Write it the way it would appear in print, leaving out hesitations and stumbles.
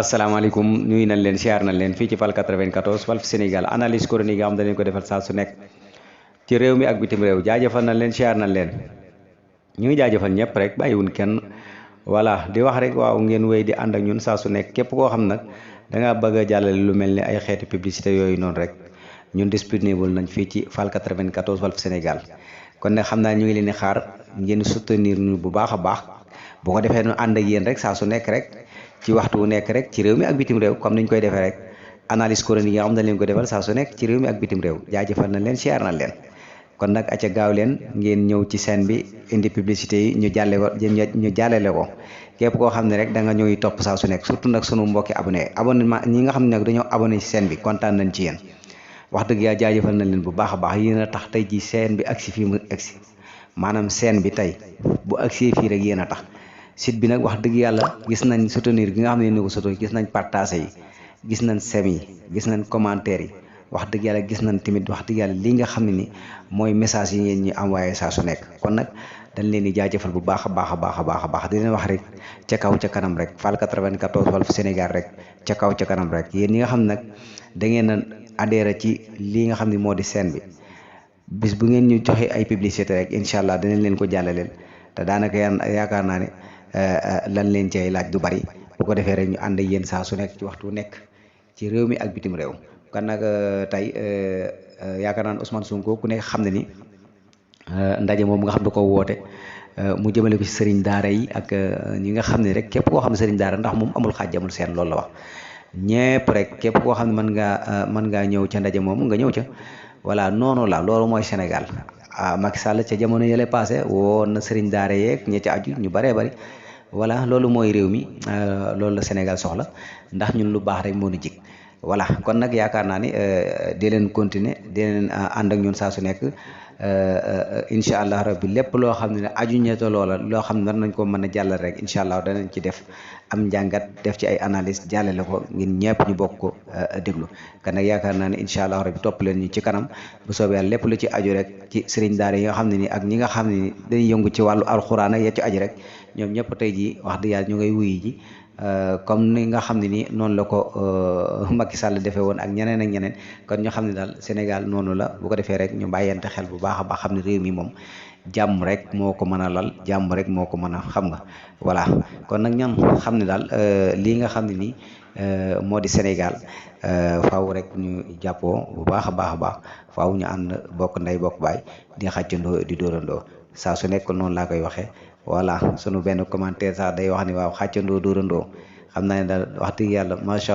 asalaamaaleykum nuyu nañ leen siyaar nañ leen fii ci Fall 94 Walf Sénégal analyse chronique yi nga xam dañ leen ko defal saa su nekk ci réew mi ak bitim réew jaajëfal nañ leen siyaar nañ leen ñu ngi jaajëfal ñëpp rek bàyyiwun kenn voilà di wax rek waaw ngeen wéy di ànd ak ñun saa su nekk képp koo xam nag dangaa bëgg a jàllale lu mel ni ay xeeti publicité yooyu noonu rek ñun disponible nañ fii ci Fall 94 Walf Sénégal kon nag xam naa ñu ngi leen di xaar ngeen soutenir ñu bu baax a baax bu ko defee ñu ànd ak yéen rek saa su nekk rek ci waxtu wu nekk rek ci réew mi ak bitim réew comme niñ koy defee rek analyse chronique yi nga xam ne leen ko defal saa su nekk ci réew mi ak bitim réew jaajëfal nañ leen siyaar nañ leen kon nag acca gaaw leen ngeen ñëw ci scène bi indi publicité yi ñu jàllale ko képp koo xam ne rek da nga ñëw topp saa su nekk surtout nag sunu mbokki abonnement ñi nga xam ne nag dañoo abonné ci scène bi kontaan nañ ci yéen wax dëgg yaa jaajëfal nañ leen bu baax a baax yéen a tax tey ji scène bi agsi fii mu agsi maanaam scène bi tey bu agsi fii rek yéen a tax site bi nag wax dëgg yàlla gis nañ soutenir gi nga xam ne ni ko soutenir gis nañ partagé yi gis nañ sem yi gis nañ commentaire yi wax dëgg yàlla gis nañ tamit wax dëgg yàlla li nga xam ne ni mooy message yi ngeen ñu envoyé saa su nekk kon nag dañ leen di jaajëfal bu baax a baax a baax a baax a baax di leen wax rek ca kaw ca kanam rek Fall 94 Walf Sénégal rek ca kaw ca kanam rek yéen ñi nga xam ne nag da ngeen a adhéré ci lii nga xam ne moo di scène bi bis bu ngeen ñu joxe ay publicité rek incha allah dinañ leen ko jàllaleel te daanaka yaakaar naa ne lan leen cay laaj du bari bu ko defee rek ñu ànd ak yéen saa su nekk ci waxtu nekk ci réew mi ak bitim réew kon nag tey yaakaar naa ne Ousmane Sonko ku nekk xam ne ni ndaje moom nga xam da ko woote mu jëmale ko ci sëriñ daara yi ak ñi nga xam ne rek képp koo xam ne sëriñ daara ndax moom amul xaaj amul seen loolu la wax ñépp rek képp koo xam ne mën ngaa ñëw ca ndaje moom nga ñëw ca voilà noonu la loolu mooy Sénégal Macky Sall ca jamono yële passé woon na sëriñ daara yeeg ñi ca aju ñu baree bari voilà loolu mooy réew mi loolu la Sénégal soxla ndax ñun lu baax rek moo ñu jig voilà kon nag yaakaar naa ni di leen continuer di leen ànd ak ñun saa su nekk incha allah rabbi lépp loo xam ne aju ñeeto loola loo xam ne war nañ ko mën a jàllale rek incha allah danañ ci def am njàngat def ci ay analyse jàllale ko ngeen ñëpp ñu bokk ko déglu kon nag yaakaar naa ne incha allah rabbi topp leen ñu ci kanam bu soobee yàlla lépp lu ci aju rek ci sëriñ daara yi nga xam ne ni ak ñi nga xam ne ni dañuy yëngu ci wàllu alxuraan ak ya ci aju rek ñoom ñëpp tey jii wax dëgg yàlla ñu ngay wuyu ji comme ni nga xam ne ni noonu la ko Macky Sall defee woon ak ñeneen ak ñeneen kon ñu xam ne daal Sénégal noonu la bu ko defee rek ñu bàyyante xel bu baax a baax xam ne réew mi moom jàmm rek moo ko mën a lal jàmm rek moo ko mën a xam nga voilà kon nag ñam xam ne daal lii nga xam ne nii moo di Sénégal faaw rek ñu jàppoo bu baax a baax a baax faaw ñu ànd bokk ndey bokk baay di xàccandoo di dóorandoo saa su nekk noonu laa koy waxee voilà sunu benn commentaire sax day wax ni waaw xàccandoo dóorandoo xam naa ne daal wax dëgg yàlla macha allah